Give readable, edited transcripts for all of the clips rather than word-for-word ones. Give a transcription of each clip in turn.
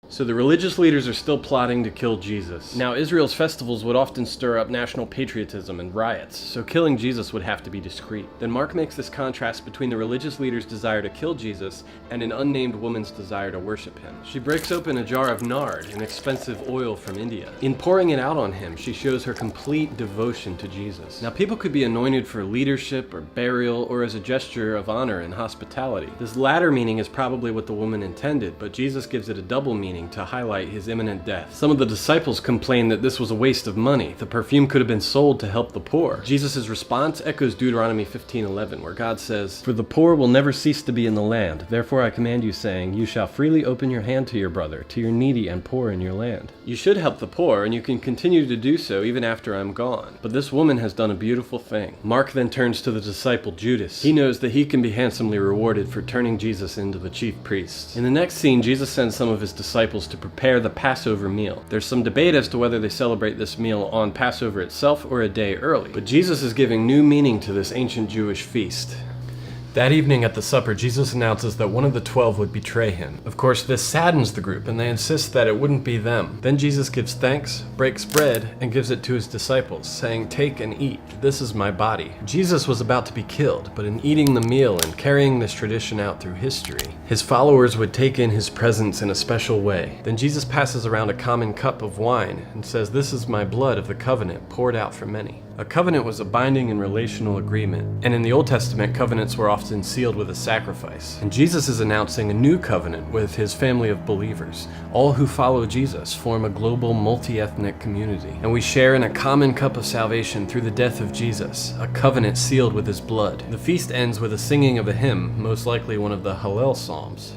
So the religious leaders are still plotting to kill Jesus. Now, Israel's festivals would often stir up national patriotism and riots, so killing Jesus would have to be discreet. Then Mark makes this contrast between the religious leaders' desire to kill Jesus and an unnamed woman's desire to worship him. She breaks open a jar of nard, an expensive oil from India. In pouring it out on him, she shows her complete devotion to Jesus. Now, people could be anointed for leadership or burial or as a gesture of honor and hospitality. This latter meaning is probably what the woman intended, but Jesus gives it a double meaning to highlight his imminent death. Some of the disciples complained that this was a waste of money. The perfume could have been sold to help the poor. Jesus' response echoes Deuteronomy 15:11, where God says, "For the poor will never cease to be in the land. Therefore I command you, saying, you shall freely open your hand to your brother, to your needy and poor in your land." You should help the poor, and you can continue to do so even after I'm gone. But this woman has done a beautiful thing. Mark then turns to the disciple Judas. He knows that he can be handsomely rewarded for turning Jesus into the chief priest. In the next scene, Jesus sends some of his disciples to prepare the Passover meal. There's some debate as to whether they celebrate this meal on Passover itself or a day early, but Jesus is giving new meaning to this ancient Jewish feast. That evening at the supper, Jesus announces that one of the 12 would betray him. Of course, this saddens the group, and they insist that it wouldn't be them. Then Jesus gives thanks, breaks bread, and gives it to his disciples, saying, "Take and eat. This is my body." Jesus was about to be killed, but in eating the meal and carrying this tradition out through history, his followers would take in his presence in a special way. Then Jesus passes around a common cup of wine and says, "This is my blood of the covenant, poured out for many." A covenant was a binding and relational agreement, and in the Old Testament, covenants were often sealed with a sacrifice. And Jesus is announcing a new covenant with his family of believers. All who follow Jesus form a global multi-ethnic community, and we share in a common cup of salvation through the death of Jesus, a covenant sealed with his blood. The feast ends with a singing of a hymn, most likely one of the Hallel Psalms.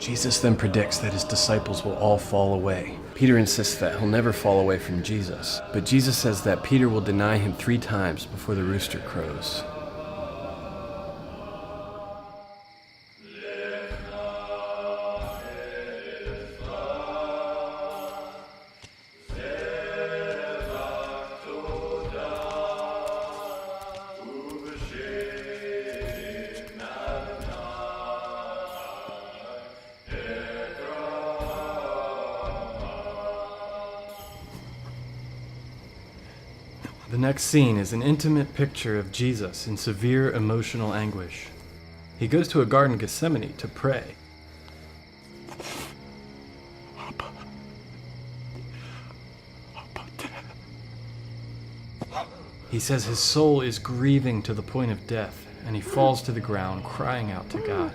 Jesus then predicts that his disciples will all fall away. Peter insists that he'll never fall away from Jesus, but Jesus says that Peter will deny him 3 times before the rooster crows. The next scene is an intimate picture of Jesus in severe emotional anguish. He goes to a garden of Gethsemane to pray. He says his soul is grieving to the point of death, and he falls to the ground, crying out to God.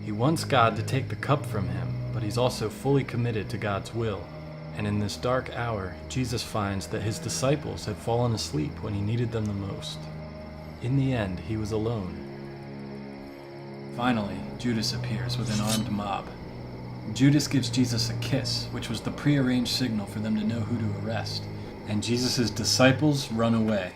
He wants God to take the cup from him, but he's also fully committed to God's will. And in this dark hour, Jesus finds that his disciples had fallen asleep when he needed them the most. In the end, he was alone. Finally, Judas appears with an armed mob. Judas gives Jesus a kiss, which was the prearranged signal for them to know who to arrest. And Jesus' disciples run away.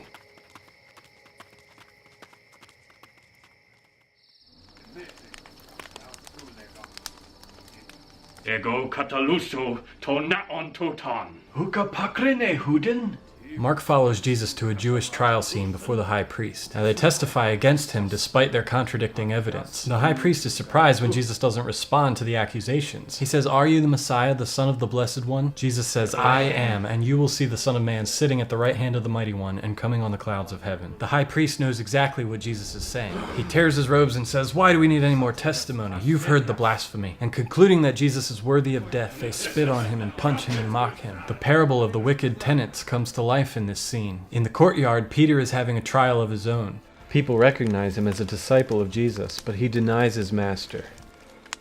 Ego kataluso to naon totan. Huka pakrene huden? Mark follows Jesus to a Jewish trial scene before the high priest. Now they testify against him despite their contradicting evidence. The high priest is surprised when Jesus doesn't respond to the accusations. He says, "Are you the Messiah, the Son of the Blessed One?" Jesus says, "I am, and you will see the Son of Man sitting at the right hand of the Mighty One and coming on the clouds of heaven." The high priest knows exactly what Jesus is saying. He tears his robes and says, "Why do we need any more testimony? You've heard the blasphemy." And concluding that Jesus is worthy of death, they spit on him and punch him and mock him. The parable of the wicked tenants comes to life in this scene. In the courtyard, Peter is having a trial of his own. People recognize him as a disciple of Jesus, but he denies his master.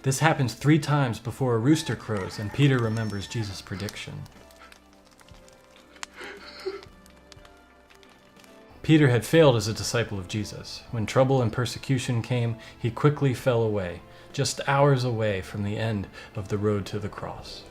This happens 3 times before a rooster crows, and Peter remembers Jesus' prediction. Peter had failed as a disciple of Jesus. When trouble and persecution came, he quickly fell away, just hours away from the end of the road to the cross.